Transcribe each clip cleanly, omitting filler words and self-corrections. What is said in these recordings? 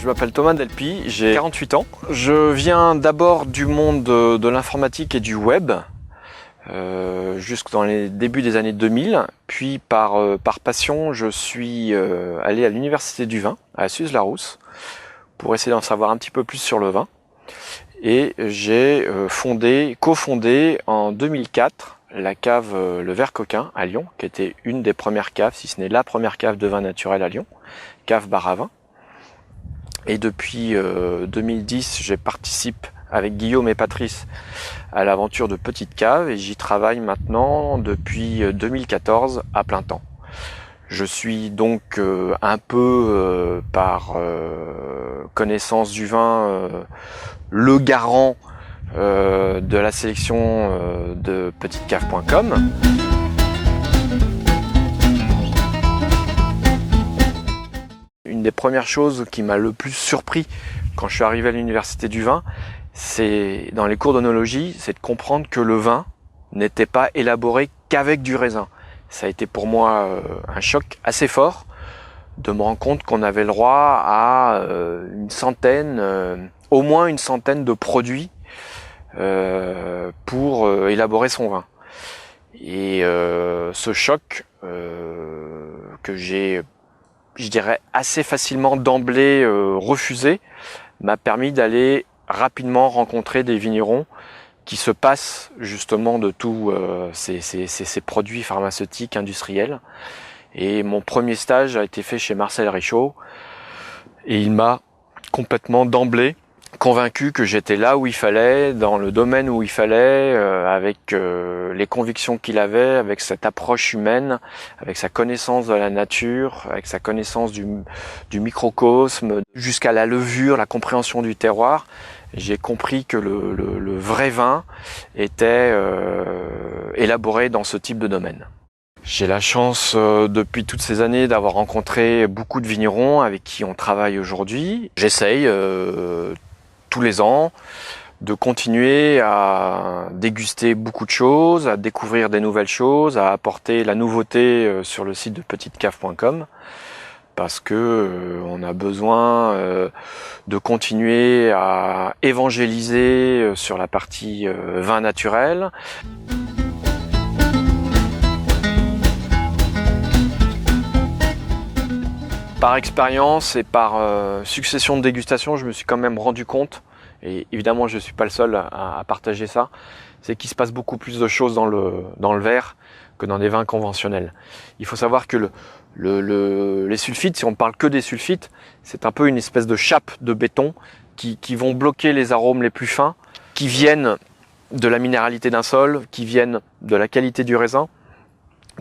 Je m'appelle Thomas Delpy, j'ai 48 ans. Je viens d'abord du monde de l'informatique et du web, jusque dans les débuts des années 2000. Puis par passion, je suis allé à l'université du vin, à Suse-la-Rousse, pour essayer d'en savoir un petit peu plus sur le vin. Et j'ai cofondé en 2004 la cave Le Vert Coquin à Lyon, qui était une des premières caves, si ce n'est la première cave de vin naturel à Lyon, cave bar à vin. Et depuis 2010, je participe avec Guillaume et Patrice à l'aventure de Petite Cave et j'y travaille maintenant depuis 2014 à plein temps. Je suis donc un peu par connaissance du vin le garant de la sélection de petitecave.com. Une des premières choses qui m'a le plus surpris quand je suis arrivé à l'université du vin, c'est dans les cours d'œnologie, c'est de comprendre que le vin n'était pas élaboré qu'avec du raisin. Ça a été pour moi un choc assez fort de me rendre compte qu'on avait le droit à au moins une centaine de produits pour élaborer son vin. Et ce choc que j'ai, je dirais, assez facilement d'emblée refusé, m'a permis d'aller rapidement rencontrer des vignerons qui se passent justement de tous ces produits pharmaceutiques industriels. Et mon premier stage a été fait chez Marcel Richaud et il m'a complètement d'emblée convaincu que j'étais là où il fallait, dans le domaine où il fallait, avec les convictions qu'il avait, avec cette approche humaine, avec sa connaissance de la nature, avec sa connaissance du microcosme, jusqu'à la levure, la compréhension du terroir. J'ai compris que le vrai vin était élaboré dans ce type de domaine. J'ai la chance depuis toutes ces années d'avoir rencontré beaucoup de vignerons avec qui on travaille aujourd'hui. J'essaye tous les ans de continuer à déguster beaucoup de choses, à découvrir des nouvelles choses, à apporter la nouveauté sur le site de petitecave.com parce que on a besoin de continuer à évangéliser sur la partie vin naturel. Par expérience et par succession de dégustations, je me suis quand même rendu compte, et évidemment je ne suis pas le seul à partager ça, c'est qu'il se passe beaucoup plus de choses dans le verre que dans des vins conventionnels. Il faut savoir que les sulfites, si on ne parle que des sulfites, c'est un peu une espèce de chape de béton qui vont bloquer les arômes les plus fins, qui viennent de la minéralité d'un sol, qui viennent de la qualité du raisin,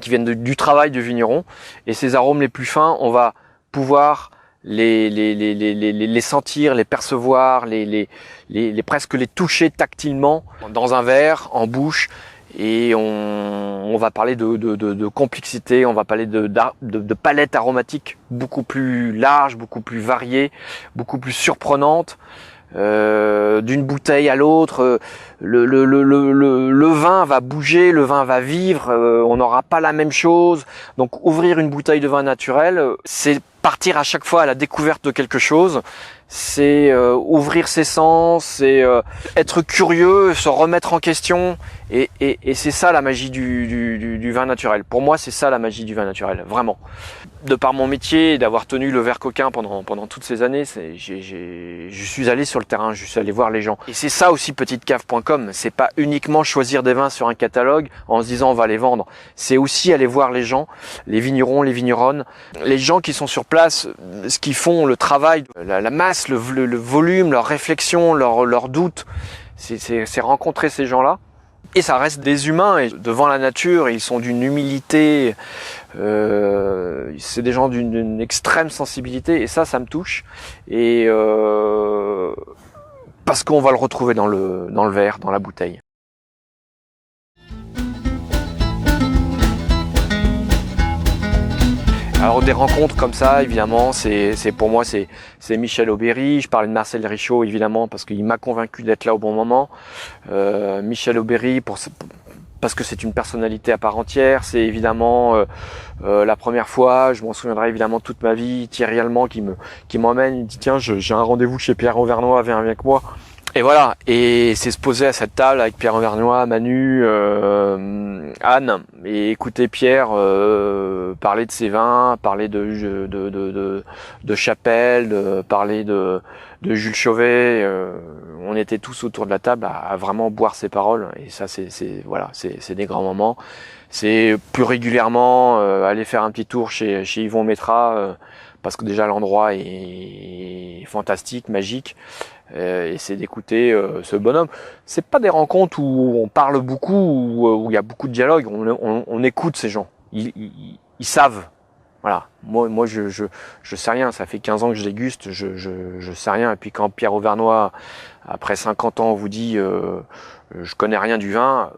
qui viennent du travail du vigneron. Et ces arômes les plus fins, on va pouvoir les sentir, les percevoir, presque les toucher tactilement dans un verre, en bouche, et on va parler de complexité, on va parler de palette aromatique beaucoup plus large, beaucoup plus variée, beaucoup plus surprenante. D'une bouteille à l'autre, le vin va bouger, le vin va vivre, on n'aura pas la même chose. Donc ouvrir une bouteille de vin naturel, c'est partir à chaque fois à la découverte de quelque chose, c'est ouvrir ses sens, c'est être curieux, se remettre en question, et c'est ça la magie du vin naturel. Pour moi, c'est ça la magie du vin naturel, vraiment. De par mon métier, d'avoir tenu le Vert Coquin pendant toutes ces années, je suis allé sur le terrain, je suis allé voir les gens. Et c'est ça aussi petitecave.com, c'est pas uniquement choisir des vins sur un catalogue en se disant on va les vendre, c'est aussi aller voir les gens, les vignerons, les vigneronnes, les gens qui sont sur place, ce qu'ils font, le travail, la masse, le volume, leur réflexion, leurs doutes, c'est rencontrer ces gens-là. Et ça reste des humains, et devant la nature, ils sont d'une humilité, c'est des gens d'une extrême sensibilité, et ça me touche. Et parce qu'on va le retrouver dans le verre, dans la bouteille. Alors des rencontres comme ça, évidemment, pour moi c'est Michel Aubéry. Je parlais de Marcel Richaud, évidemment, parce qu'il m'a convaincu d'être là au bon moment. Michel Aubéry parce que c'est une personnalité à part entière. C'est évidemment la première fois, je m'en souviendrai évidemment toute ma vie. Thierry Allemand qui m'emmène, il dit tiens, j'ai un rendez-vous chez Pierre Auvernois, viens avec moi. Et voilà, et c'est se poser à cette table avec Pierre Auvernois, Manu, Anne, et écouter Pierre parler de ses vins, parler de Chapelle, parler de Jules Chauvet. On était tous autour de la table à vraiment boire ses paroles, et ça c'est des grands moments. C'est plus régulièrement aller faire un petit tour chez Yvon Métra, parce que déjà l'endroit est fantastique, magique. Et c'est d'écouter ce bonhomme. C'est pas des rencontres où on parle beaucoup, où il y a beaucoup de dialogue. On écoute ces gens. Ils savent. Voilà. Moi je sais rien. Ça fait 15 ans que je déguste. Je sais rien. Et puis quand Pierre Auvernois, après 50 ans, vous dit je connais rien du vin,